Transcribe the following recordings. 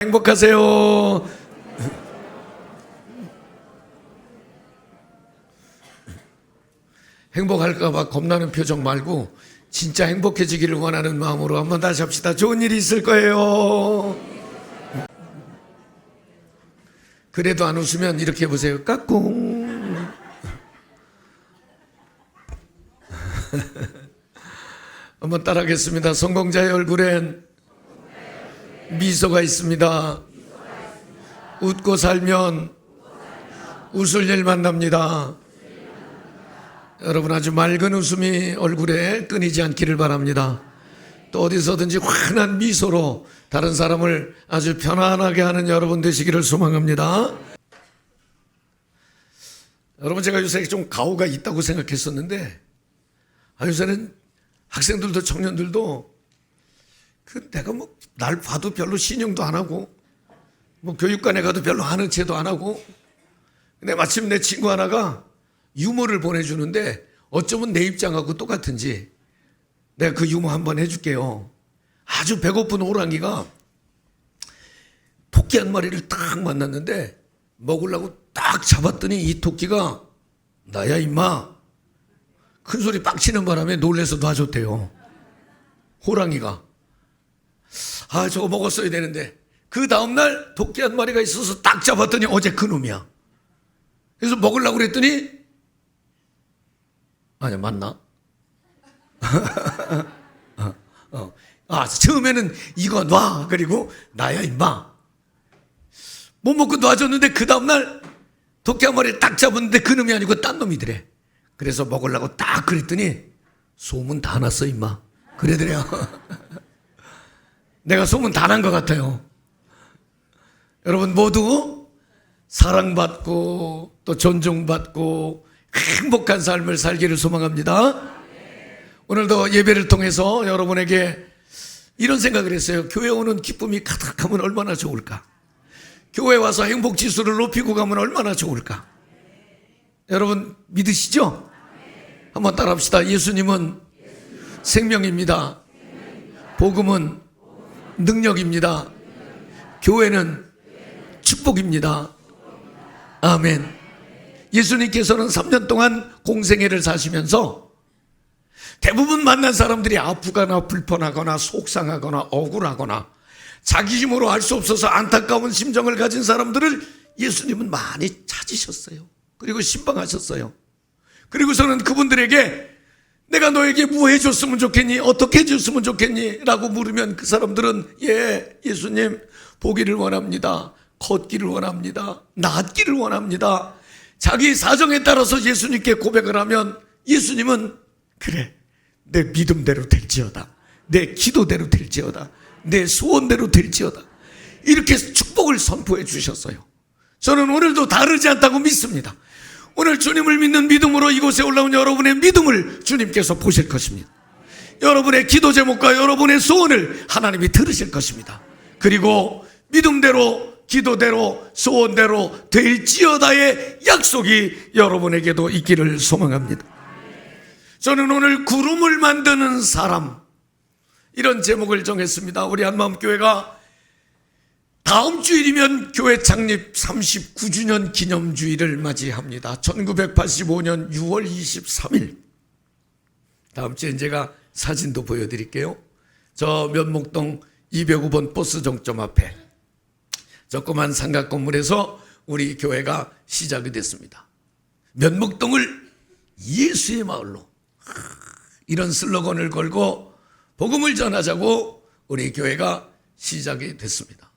행복하세요. 행복할까봐 겁나는 표정 말고 진짜 행복해지기를 원하는 마음으로 한번 다시 합시다. 좋은 일이 있을 거예요. 그래도 안 웃으면 이렇게 해보세요. 까꿍. 한번 따라하겠습니다. 성공자의 얼굴엔 미소가 있습니다. 웃고 살면 웃을 일 만납니다. 여러분 아주 맑은 웃음이 얼굴에 끊이지 않기를 바랍니다. 또 어디서든지 환한 미소로 다른 사람을 아주 편안하게 하는 여러분 되시기를 소망합니다. 여러분 제가 요새 좀 가오가 있다고 생각했었는데 요새는 학생들도 청년들도 내가 날 봐도 별로 신용도 안 하고 교육관에 가도 별로 아는 체도 안 하고 근데 마침 내 친구 하나가 유머를 보내주는데 어쩌면 내 입장하고 똑같은지 내가 그 유머 한번 해줄게요. 아주 배고픈 호랑이가 토끼 한 마리를 딱 만났는데 먹으려고 딱 잡았더니 이 토끼가 나야 임마 큰 소리 빡 치는 바람에 놀래서 놔줬대요. 호랑이가 저거 먹었어야 되는데 그 다음날 토끼 한 마리가 있어서 딱 잡았더니 어제 그 놈이야. 그래서 먹으려고 그랬더니 아니야 맞나? 처음에는 이거 놔 그리고 나야 임마 못 먹고 놔줬는데 그 다음날 토끼 한 마리를 딱 잡았는데 그 놈이 아니고 딴 놈이더래. 그래서 먹으려고 딱 그랬더니 소문 다 났어 임마 그래더래요. 내가 소문 다 난 것 같아요. 여러분 모두 사랑받고 또 존중받고 행복한 삶을 살기를 소망합니다. 오늘도 예배를 통해서 여러분에게 이런 생각을 했어요. 교회 오는 기쁨이 가득하면 얼마나 좋을까. 교회 와서 행복지수를 높이고 가면 얼마나 좋을까. 여러분 믿으시죠? 한번 따라합시다. 예수님은 생명입니다. 복음은 능력입니다. 교회는 축복입니다. 아멘. 예수님께서는 3년 동안 공생애를 사시면서 대부분 만난 사람들이 아프거나 불편하거나 속상하거나 억울하거나 자기 힘으로 할 수 없어서 안타까운 심정을 가진 사람들을 예수님은 많이 찾으셨어요. 그리고 신방하셨어요. 그리고서는 그분들에게 내가 너에게 뭐 해줬으면 좋겠니? 어떻게 해줬으면 좋겠니? 라고 물으면 그 사람들은 예수님 보기를 원합니다. 걷기를 원합니다. 낫기를 원합니다. 자기 사정에 따라서 예수님께 고백을 하면 예수님은 그래 내 믿음대로 될지어다. 내 기도대로 될지어다. 내 소원대로 될지어다. 이렇게 축복을 선포해 주셨어요. 저는 오늘도 다르지 않다고 믿습니다. 오늘 주님을 믿는 믿음으로 이곳에 올라온 여러분의 믿음을 주님께서 보실 것입니다. 여러분의 기도 제목과 여러분의 소원을 하나님이 들으실 것입니다. 그리고 믿음대로 기도대로 소원대로 될지어다의 약속이 여러분에게도 있기를 소망합니다. 저는 오늘 구름을 만드는 사람 이런 제목을 정했습니다. 우리 한마음교회가 다음 주일이면 교회 창립 39주년 기념주일을 맞이합니다. 1985년 6월 23일 다음 주에 제가 사진도 보여드릴게요. 저 면목동 205번 버스 정점 앞에 조그만 삼각 건물에서 우리 교회가 시작이 됐습니다. 면목동을 예수의 마을로 이런 슬로건을 걸고 복음을 전하자고 우리 교회가 시작이 됐습니다.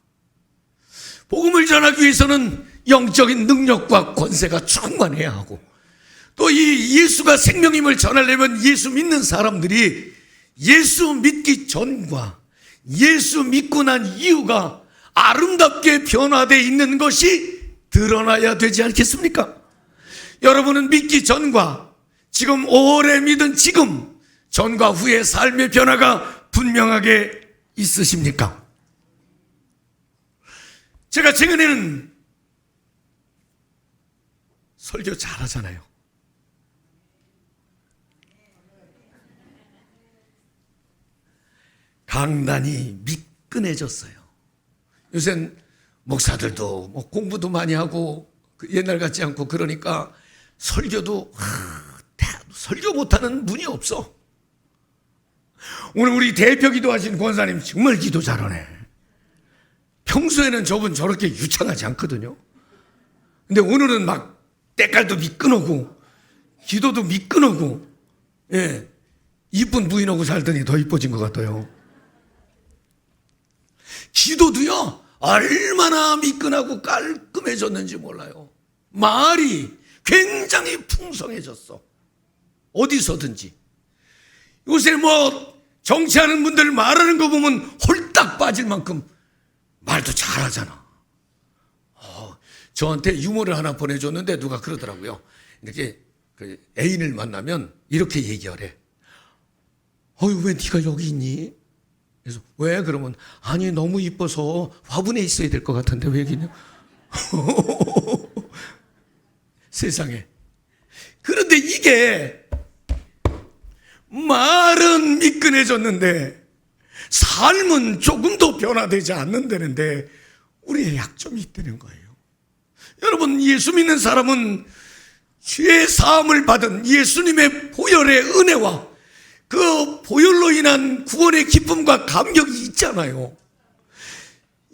복음을 전하기 위해서는 영적인 능력과 권세가 충만해야 하고 또 이 예수가 생명임을 전하려면 예수 믿는 사람들이 예수 믿기 전과 예수 믿고 난 이유가 아름답게 변화되어 있는 것이 드러나야 되지 않겠습니까? 여러분은 믿기 전과 지금 오래 믿은 지금 전과 후의 삶의 변화가 분명하게 있으십니까? 제가 최근에는 설교 잘하잖아요. 강단이 미끈해졌어요. 요새는 목사들도 뭐 공부도 많이 하고 옛날 같지 않고 그러니까 설교도 설교 못하는 분이 없어. 오늘 우리 대표 기도하신 권사님 정말 기도 잘하네. 평소에는 저분 저렇게 유창하지 않거든요. 근데 오늘은 막 때깔도 미끈하고 기도도 미끈하고, 예, 이쁜 부인하고 살더니 더 이뻐진 것 같아요. 기도도요 얼마나 미끈하고 깔끔해졌는지 몰라요. 말이 굉장히 풍성해졌어. 어디서든지. 요새 뭐 정치하는 분들 말하는 거 보면 홀딱 빠질 만큼 말도 잘하잖아. 저한테 유머를 하나 보내줬는데 누가 그러더라고요. 이렇게 그 애인을 만나면 이렇게 얘기하래. 왜 네가 여기 있니? 그래서 왜? 그러면 아니 너무 이뻐서 화분에 있어야 될 것 같은데 왜 여기 있냐? 세상에. 그런데 이게 말은 미끈해졌는데 삶은 조금도 변화되지 않는다는데 우리의 약점이 있다는 거예요. 여러분, 예수 믿는 사람은 죄 사함을 받은 예수님의 보혈의 은혜와 그 보혈로 인한 구원의 기쁨과 감격이 있잖아요.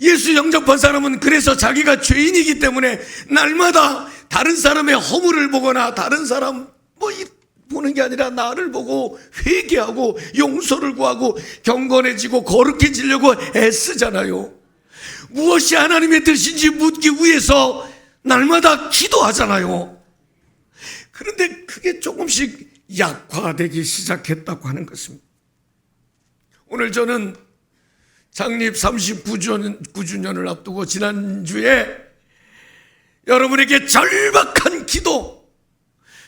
예수 영접한 사람은 그래서 자기가 죄인이기 때문에 날마다 다른 사람의 허물을 보거나 다른 사람 보는 게 아니라 나를 보고 회개하고 용서를 구하고 경건해지고 거룩해지려고 애쓰잖아요. 무엇이 하나님의 뜻인지 묻기 위해서 날마다 기도하잖아요. 그런데 그게 조금씩 약화되기 시작했다고 하는 것입니다. 오늘 저는 창립 39주년을 앞두고 지난주에 여러분에게 절박한 기도,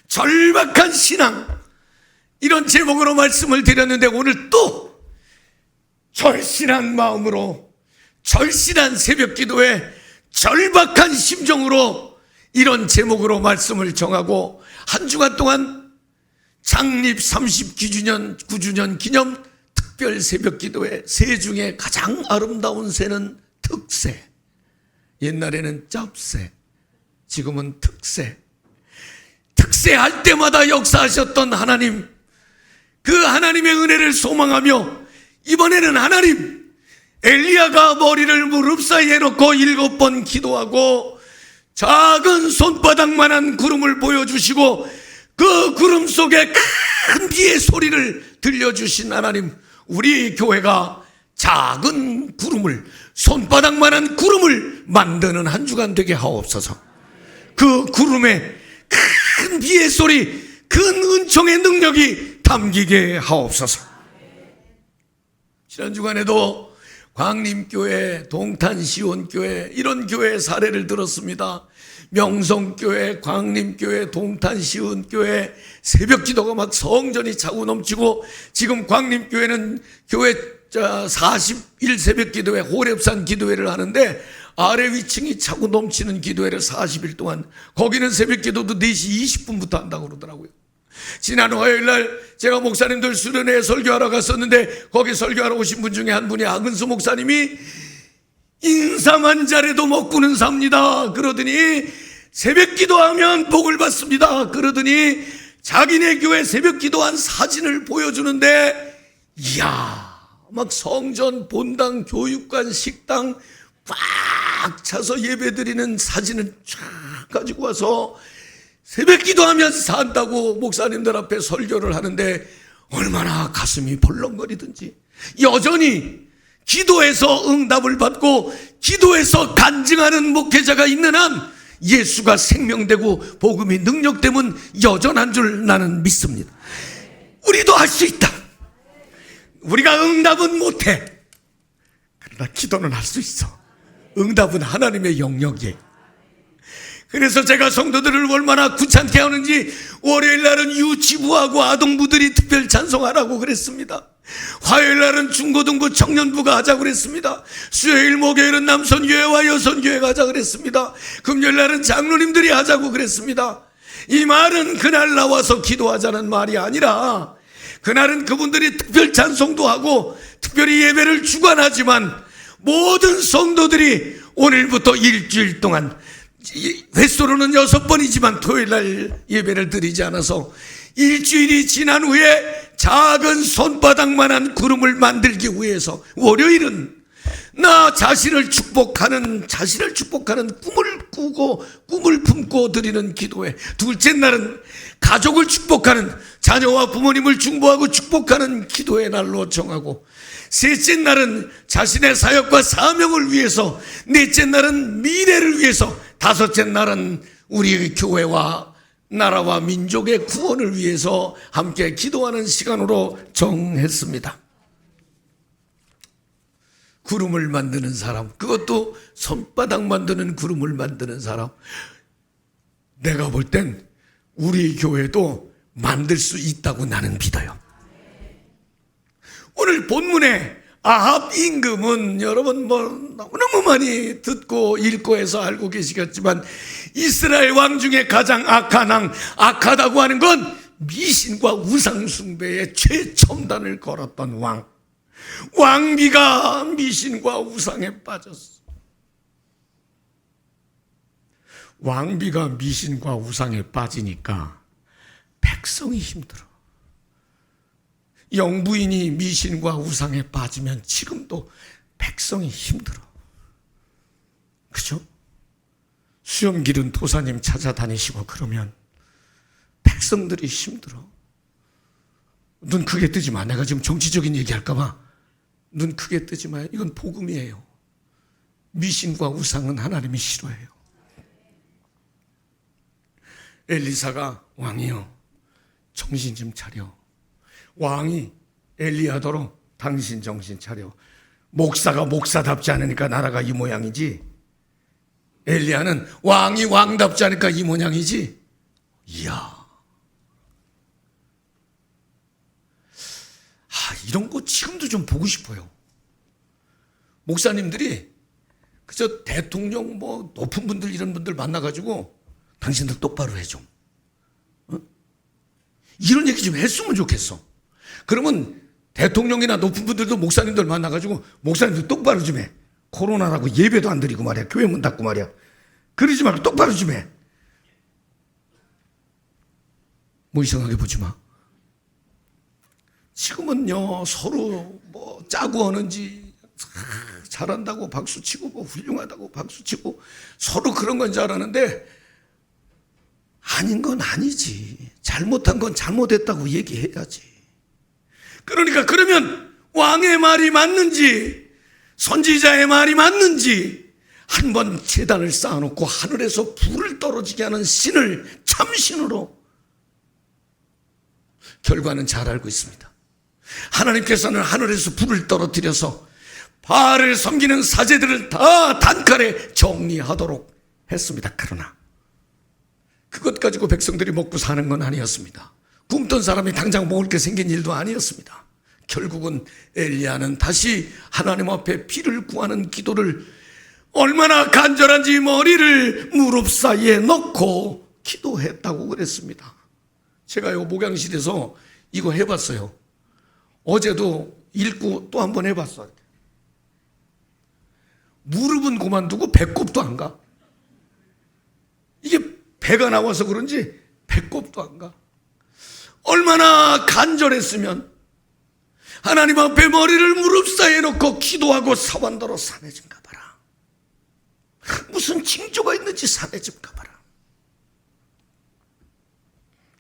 절박한 신앙, 이런 제목으로 말씀을 드렸는데 오늘 또 절실한 마음으로, 절실한 새벽 기도에 절박한 심정으로 이런 제목으로 말씀을 정하고 한 주간 동안 창립 39주년 기념 특별 새벽 기도회, 새 중에 가장 아름다운 새는 특새. 옛날에는 짭새, 지금은 특새. 특새할 때마다 역사하셨던 하나님, 그 하나님의 은혜를 소망하며 이번에는 하나님, 엘리야가 머리를 무릎 사이에 놓고 7번 기도하고 작은 손바닥만한 구름을 보여주시고 그 구름 속에 큰 비의 소리를 들려주신 하나님, 우리 교회가 작은 구름을, 손바닥만한 구름을 만드는 한 주간 되게 하옵소서. 그 구름에 큰 비의 소리, 큰 은총의 능력이 담기게 하옵소서. 지난 주간에도 광림교회, 동탄시온교회, 이런 교회 사례를 들었습니다. 명성교회, 광림교회, 동탄시온교회 새벽 기도가 막 성전이 차고 넘치고, 지금 광림교회는 교회 41 새벽 기도회, 호렙산 기도회를 하는데 아래 위층이 차고 넘치는 기도회를 40일 동안, 거기는 새벽 기도도 4시 20분부터 한다고 그러더라고요. 지난 화요일날 제가 목사님들 수련회에 설교하러 갔었는데 거기 설교하러 오신 분 중에 한 분이 아근수 목사님이 인삼 자리도 먹고는 삽니다. 그러더니 새벽 기도하면 복을 받습니다. 그러더니 자기네 교회 새벽 기도한 사진을 보여주는데, 이야, 막 성전, 본당, 교육관, 식당 꽉 차서 예배드리는 사진을 쫙 가지고 와서 새벽 기도하면서 산다고 목사님들 앞에 설교를 하는데 얼마나 가슴이 벌렁거리든지, 여전히 기도해서 응답을 받고 기도해서 간증하는 목회자가 있는 한 예수가 생명되고 복음이 능력되면 여전한 줄 나는 믿습니다. 우리도 할 수 있다. 우리가 응답은 못해. 그러나 기도는 할 수 있어. 응답은 하나님의 영역이에요. 그래서 제가 성도들을 얼마나 귀찮게 하는지 월요일 날은 유치부하고 아동부들이 특별 찬송하라고 그랬습니다. 화요일 날은 중고등부 청년부가 하자고 그랬습니다. 수요일 목요일은 남선교회와 여선교회가 하자고 그랬습니다. 금요일 날은 장로님들이 하자고 그랬습니다. 이 말은 그날 나와서 기도하자는 말이 아니라, 그날은 그분들이 특별 찬송도 하고 특별히 예배를 주관하지만 모든 성도들이 오늘부터 일주일 동안, 횟수로는 6번이지만 토요일날 예배를 드리지 않아서 일주일이 지난 후에 작은 손바닥만한 구름을 만들기 위해서 월요일은 나 자신을 축복하는 꿈을 품고 드리는 기도회, 둘째 날은 가족을 축복하는, 자녀와 부모님을 중보하고 축복하는 기도의 날로 정하고, 셋째 날은 자신의 사역과 사명을 위해서, 넷째 날은 미래를 위해서, 다섯째 날은 우리 교회와 나라와 민족의 구원을 위해서 함께 기도하는 시간으로 정했습니다. 구름을 만드는 사람, 그것도 손바닥 만드는 구름을 만드는 사람, 내가 볼 땐 우리 교회도 만들 수 있다고 나는 믿어요. 오늘 본문에 아합 임금은 여러분 너무 많이 듣고 읽고 해서 알고 계시겠지만, 이스라엘 왕 중에 가장 악한 왕, 악하다고 하는 건 미신과 우상숭배의 최첨단을 걸었던 왕. 왕비가 미신과 우상에 빠졌어. 왕비가 미신과 우상에 빠지니까 백성이 힘들어. 영부인이 미신과 우상에 빠지면 지금도 백성이 힘들어. 그죠? 수염 기른 도사님 찾아다니시고 그러면 백성들이 힘들어. 눈 크게 뜨지 마. 내가 지금 정치적인 얘기할까 봐 눈 크게 뜨지 마요. 이건 복음이에요. 미신과 우상은 하나님이 싫어해요. 엘리사가 왕이여 정신 좀 차려. 왕이 엘리야더러 당신 정신 차려. 목사가 목사답지 않으니까 나라가 이 모양이지, 엘리야는 왕이 왕답지 않으니까 이 모양이지. 이야, 이런 거 지금도 좀 보고 싶어요. 목사님들이 그저 대통령 높은 분들 이런 분들 만나가지고 당신들 똑바로 해 좀, 이런 얘기 좀 했으면 좋겠어. 그러면 대통령이나 높은 분들도 목사님들 만나가지고 목사님들 똑바로 좀 해. 코로나라고 예배도 안 드리고 말이야. 교회 문 닫고 말이야. 그러지 말고 똑바로 좀 해. 뭐 이상하게 보지 마. 지금은요, 서로 짜고 하는지 잘한다고 박수치고 훌륭하다고 박수치고 서로 그런 건 줄 알았는데 아닌 건 아니지. 잘못한 건 잘못했다고 얘기해야지. 그러니까 그러면 왕의 말이 맞는지 선지자의 말이 맞는지 한번 제단을 쌓아놓고 하늘에서 불을 떨어지게 하는 신을 참신으로, 결과는 잘 알고 있습니다. 하나님께서는 하늘에서 불을 떨어뜨려서 바알을 섬기는 사제들을 다 단칼에 정리하도록 했습니다. 그러나 그것 가지고 백성들이 먹고 사는 건 아니었습니다. 굶던 사람이 당장 먹을 게 생긴 일도 아니었습니다. 결국은 엘리야는 다시 하나님 앞에 피를 구하는 기도를, 얼마나 간절한지 머리를 무릎 사이에 넣고 기도했다고 그랬습니다. 제가 요 목양실에서 이거 해봤어요. 어제도 읽고 또 한 번 해봤어요. 무릎은 그만두고 배꼽도 안 가. 이게 배가 나와서 그런지 배꼽도 안 가. 얼마나 간절했으면 하나님 앞에 머리를 무릎 사이에 놓고 기도하고 사완더러 산에 좀 가봐라. 무슨 징조가 있는지 산에 좀 가봐라.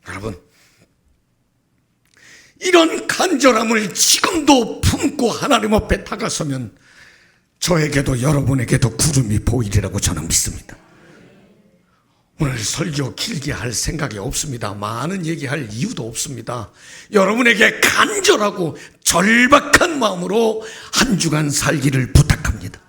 여러분, 이런 간절함을 지금도 품고 하나님 앞에 다가서면 저에게도 여러분에게도 구름이 보이리라고 저는 믿습니다. 오늘 설교 길게 할 생각이 없습니다. 많은 얘기할 이유도 없습니다. 여러분에게 간절하고 절박한 마음으로 한 주간 살기를 부탁합니다.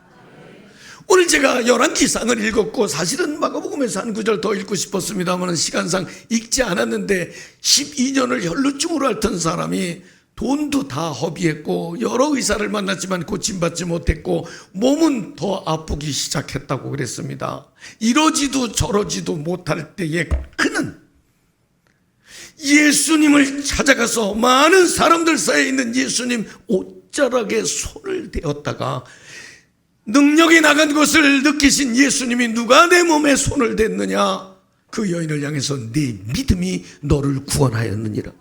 오늘 제가 열왕기상을 읽었고 사실은 마가복음에서 한 구절 더 읽고 싶었습니다만 시간상 읽지 않았는데, 12년을 혈루증으로 앓던 사람이 돈도 다 허비했고 여러 의사를 만났지만 고침받지 못했고 몸은 더 아프기 시작했다고 그랬습니다. 이러지도 저러지도 못할 때에 그는 예수님을 찾아가서 많은 사람들 사이에 있는 예수님 옷자락에 손을 대었다가 능력이 나간 것을 느끼신 예수님이 누가 내 몸에 손을 댔느냐? 그 여인을 향해서 네 믿음이 너를 구원하였느니라.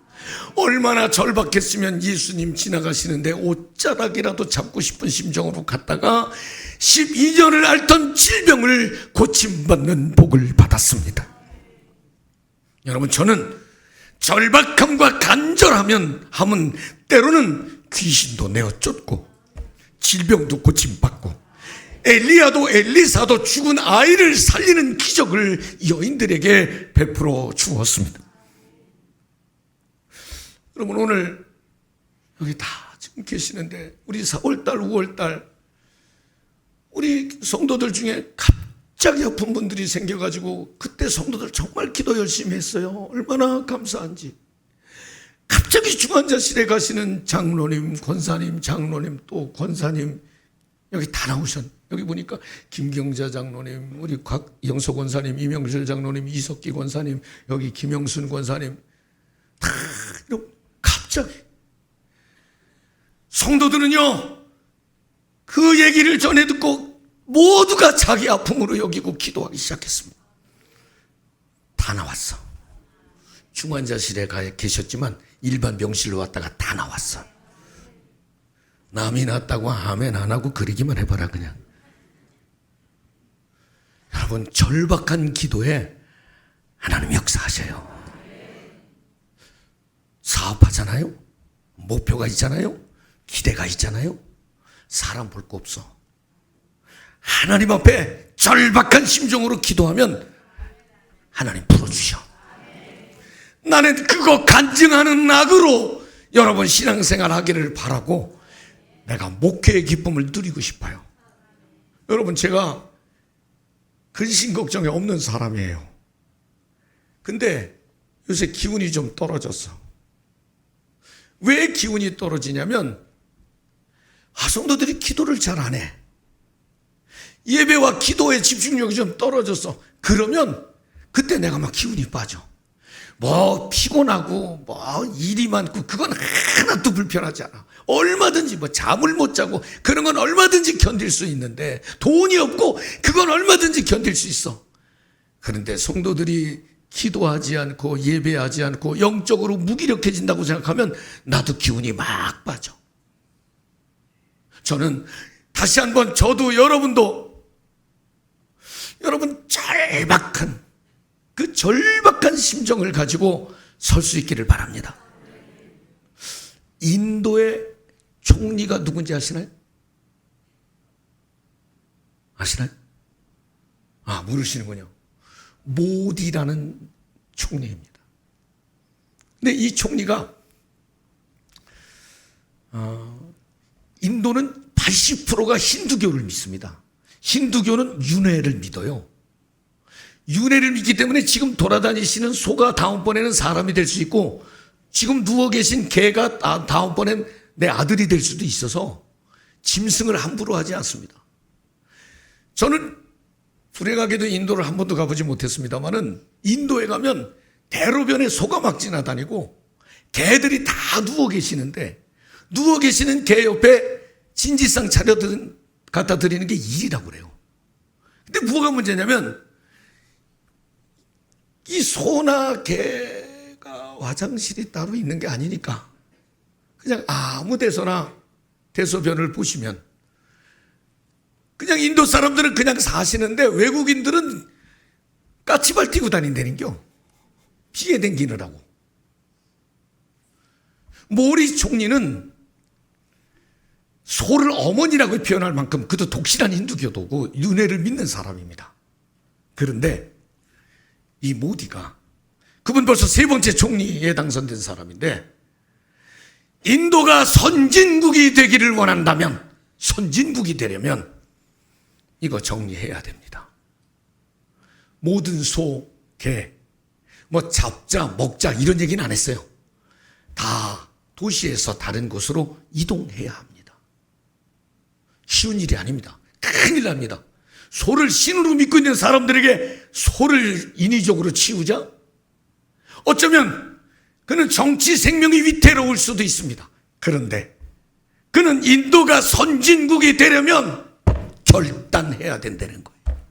얼마나 절박했으면 예수님 지나가시는데 옷자락이라도 잡고 싶은 심정으로 갔다가 12년을 앓던 질병을 고침받는 복을 받았습니다. 여러분, 저는 절박함과 간절하면 함은 때로는 귀신도 내어 쫓고 질병도 고침받고 엘리야도 엘리사도 죽은 아이를 살리는 기적을 여인들에게 베풀어 주었습니다. 여러분, 오늘 여기 다 지금 계시는데 우리 4월달 5월달 우리 성도들 중에 갑자기 아픈 분들이 생겨가지고 그때 성도들 정말 기도 열심히 했어요. 얼마나 감사한지. 갑자기 중환자실에 가시는 장로님, 권사님, 장로님, 또 권사님 여기 다 나오셨. 여기 보니까 김경자 장로님, 우리 곽영서 권사님, 이명실 장로님, 이석기 권사님, 여기 김영순 권사님 다 갑자기 성도들은요 그 얘기를 전해 듣고 모두가 자기 아픔으로 여기고 기도하기 시작했습니다. 다 나왔어. 중환자실에 계셨지만 일반 병실로 왔다가 다 나왔어. 남이 낫다고 아멘 안 하고 그러기만 해봐라 그냥. 여러분, 절박한 기도에 하나님 역사하셔요. 사업하잖아요. 목표가 있잖아요. 기대가 있잖아요. 사람 볼 거 없어. 하나님 앞에 절박한 심정으로 기도하면 하나님 풀어주셔. 나는 그거 간증하는 낙으로 여러분 신앙생활 하기를 바라고 내가 목회의 기쁨을 누리고 싶어요. 여러분, 제가 근심 걱정이 없는 사람이에요. 근데 요새 기운이 좀 떨어졌어. 왜 기운이 떨어지냐면 성도들이 기도를 잘 안 해. 예배와 기도의 집중력이 좀 떨어졌어. 그러면 그때 내가 막 기운이 빠져. 뭐 피곤하고 뭐 일이 많고 그건 하나도 불편하지 않아. 얼마든지 뭐 잠을 못 자고 그런 건 얼마든지 견딜 수 있는데, 돈이 없고 그건 얼마든지 견딜 수 있어. 그런데 성도들이 기도하지 않고 예배하지 않고 영적으로 무기력해진다고 생각하면 나도 기운이 막 빠져. 저는 다시 한번 저도 여러분도 여러분 절박한 그 절박한 심정을 가지고 설 수 있기를 바랍니다. 인도의 총리가 누군지 아시나요? 아시나요? 모르시는군요. 모디라는 총리입니다. 근데 이 총리가 인도는 80%가 힌두교를 믿습니다. 힌두교는 윤회를 믿어요. 윤회를 믿기 때문에 지금 돌아다니시는 소가 다음번에는 사람이 될 수 있고, 지금 누워 계신 개가 다음번엔 내 아들이 될 수도 있어서 짐승을 함부로 하지 않습니다. 저는 불행하게도 인도를 한 번도 가보지 못했습니다만은 인도에 가면 대로변에 소가 막 지나다니고 개들이 다 누워 계시는데, 누워 계시는 개 옆에 진지상 차려 갖다 드리는 게 일이라고 그래요. 근데 뭐가 문제냐면 이 소나 개가 화장실이 따로 있는 게 아니니까 그냥 아무 데서나 대소변을 보시면 그냥 인도 사람들은 그냥 사시는데 외국인들은 까치발 띄고 다닌다는겨. 피해 댕기느라고. 모리 총리는 소를 어머니라고 표현할 만큼 그도 독실한 힌두교도고 윤회를 믿는 사람입니다. 그런데 이 모디가, 그분 벌써 3번째 총리에 당선된 사람인데, 인도가 선진국이 되기를 원한다면, 선진국이 되려면 이거 정리해야 됩니다. 모든 소, 개, 뭐 잡자, 먹자 이런 얘기는 안 했어요. 다 도시에서 다른 곳으로 이동해야 합니다. 쉬운 일이 아닙니다. 큰일 납니다. 소를 신으로 믿고 있는 사람들에게 소를 인위적으로 치우자? 어쩌면 그는 정치 생명이 위태로울 수도 있습니다. 그런데 그는 인도가 선진국이 되려면 결단해야 된다는 거예요.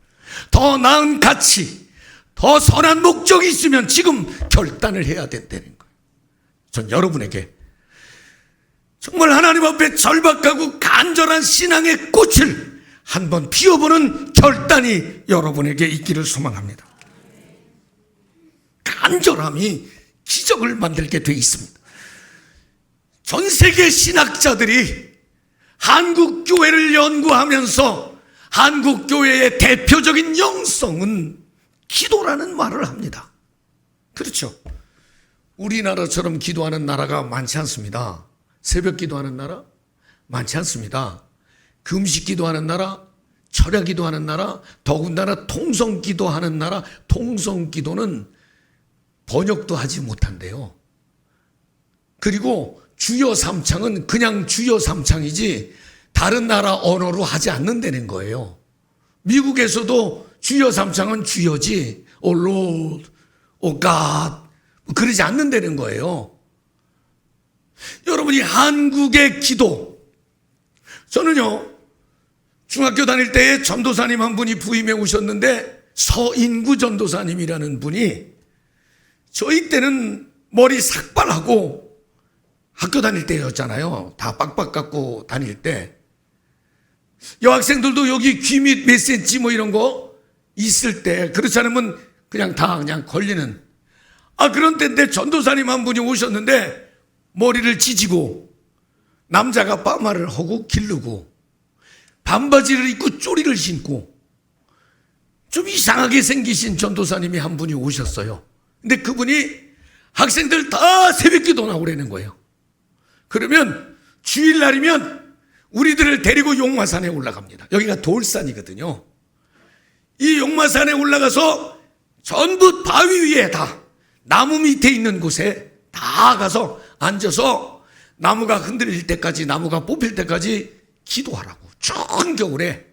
더 나은 가치, 더 선한 목적이 있으면 지금 결단을 해야 된다는 거예요. 전 여러분에게 정말 하나님 앞에 절박하고 간절한 신앙의 꽃을 한번 피워보는 결단이 여러분에게 있기를 소망합니다. 간절함이 기적을 만들게 돼 있습니다. 전 세계 신학자들이 한국 교회를 연구하면서 한국 교회의 대표적인 영성은 기도라는 말을 합니다. 그렇죠. 우리나라처럼 기도하는 나라가 많지 않습니다. 새벽 기도하는 나라 많지 않습니다. 금식 기도하는 나라, 철야 기도하는 나라, 더군다나 통성 기도하는 나라. 통성 기도는 번역도 하지 못한대요. 그리고 주여 삼창은 그냥 주여 삼창이지 다른 나라 언어로 하지 않는다는 거예요. 미국에서도 주여 삼창은 주여지 오 Lord, 오 God 그러지 않는다는 거예요. 여러분이 한국의 기도, 저는요 중학교 다닐 때에 전도사님 한 분이 부임해 오셨는데 서인구 전도사님이라는 분이 저희 때는 머리 삭발하고 학교 다닐 때였잖아요. 다 빡빡 깎고 다닐 때 여학생들도 여기 귀 밑 몇 센치 뭐 이런 거 있을 때 그렇지 않으면 그냥 다 그냥 걸리는 그런 때인데 전도사님 한 분이 오셨는데 머리를 지지고 남자가 파마를 하고 기르고 반바지를 입고 쪼리를 신고 좀 이상하게 생기신 전도사님이 한 분이 오셨어요. 근데 그분이 학생들 다 새벽기도 나오라는 거예요. 그러면 주일날이면 우리들을 데리고 용마산에 올라갑니다. 여기가 돌산이거든요. 이 용마산에 올라가서 전부 바위 위에 다 나무 밑에 있는 곳에 다 가서 앉아서 나무가 흔들릴 때까지, 나무가 뽑힐 때까지 기도하라고. 추운 겨울에,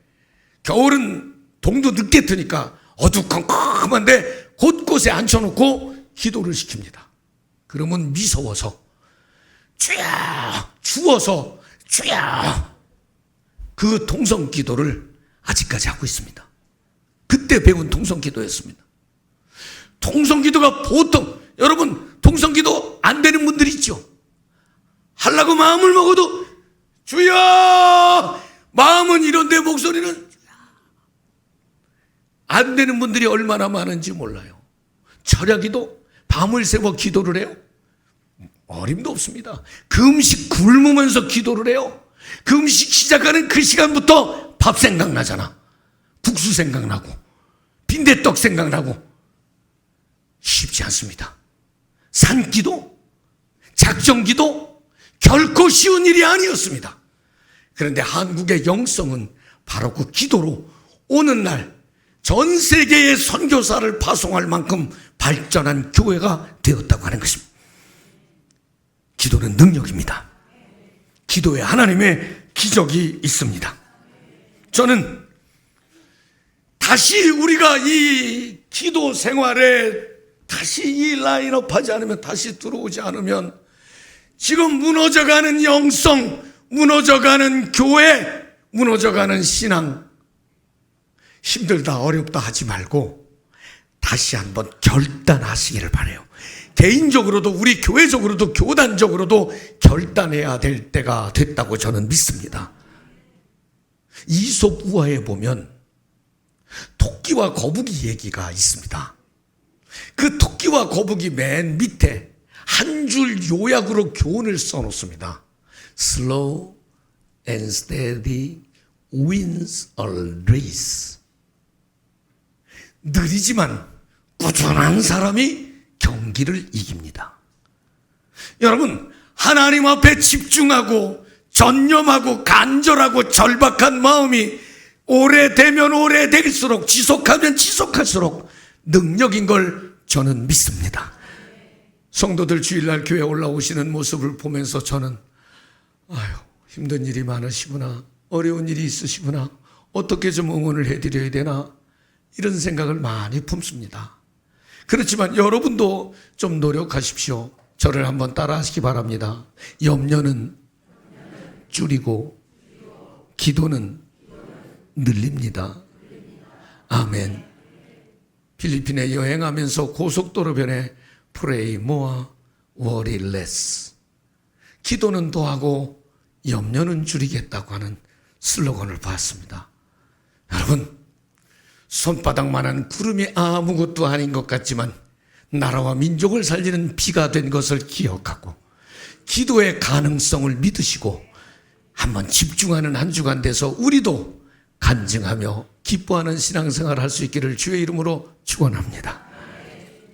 겨울은 동도 늦게 트니까 어두컴컴한데 곳곳에 앉혀놓고 기도를 시킵니다. 그러면 미서워서 주여, 추워서 주여, 그 통성 기도를 아직까지 하고 있습니다. 그때 배운 통성 기도였습니다. 통성 기도가 보통, 여러분 통성 기도 안 되는 분들이 있죠. 하려고 마음을 먹어도 주여, 마음은 이런데 목소리는 안 되는 분들이 얼마나 많은지 몰라요. 철야 기도, 밤을 새워 기도를 해요. 어림도 없습니다. 그 음식 굶으면서 기도를 해요. 그 음식 시작하는 그 시간부터 밥 생각나잖아. 국수 생각나고 빈대떡 생각나고. 쉽지 않습니다. 산기도, 작정기도 결코 쉬운 일이 아니었습니다. 그런데 한국의 영성은 바로 그 기도로 오늘날 전 세계의 선교사를 파송할 만큼 발전한 교회가 되었다고 하는 것입니다. 기도는 능력입니다. 기도에 하나님의 기적이 있습니다. 저는 다시 우리가 이 기도 생활에 다시 이 라인업 하지 않으면, 다시 들어오지 않으면 지금 무너져가는 영성, 무너져가는 교회, 무너져가는 신앙, 힘들다 어렵다 하지 말고 다시 한번 결단하시기를 바라요. 개인적으로도 우리 교회적으로도 교단적으로도 결단해야 될 때가 됐다고 저는 믿습니다. 이솝 우화에 보면 토끼와 거북이 얘기가 있습니다. 그 토끼와 거북이 맨 밑에 한 줄 요약으로 교훈을 써놓습니다. Slow and steady wins a race. 느리지만 꾸준한 사람이 경기를 이깁니다. 여러분, 하나님 앞에 집중하고 전념하고 간절하고 절박한 마음이 오래되면 오래될수록, 지속하면 지속할수록 능력인 걸 저는 믿습니다. 성도들 주일날 교회에 올라오시는 모습을 보면서 저는 힘든 일이 많으시구나, 어려운 일이 있으시구나, 어떻게 좀 응원을 해드려야 되나, 이런 생각을 많이 품습니다. 그렇지만 여러분도 좀 노력하십시오. 저를 한번 따라하시기 바랍니다. 염려는 줄이고 기도는 늘립니다. 아멘. 필리핀에 여행하면서 고속도로변에 Pray more, worry less. 기도는 더하고 염려는 줄이겠다고 하는 슬로건을 봤습니다. 여러분, 손바닥만한 구름이 아무것도 아닌 것 같지만 나라와 민족을 살리는 비가 된 것을 기억하고 기도의 가능성을 믿으시고 한번 집중하는 한 주간 돼서 우리도 간증하며 기뻐하는 신앙생활을 할 수 있기를 주의 이름으로 축원합니다.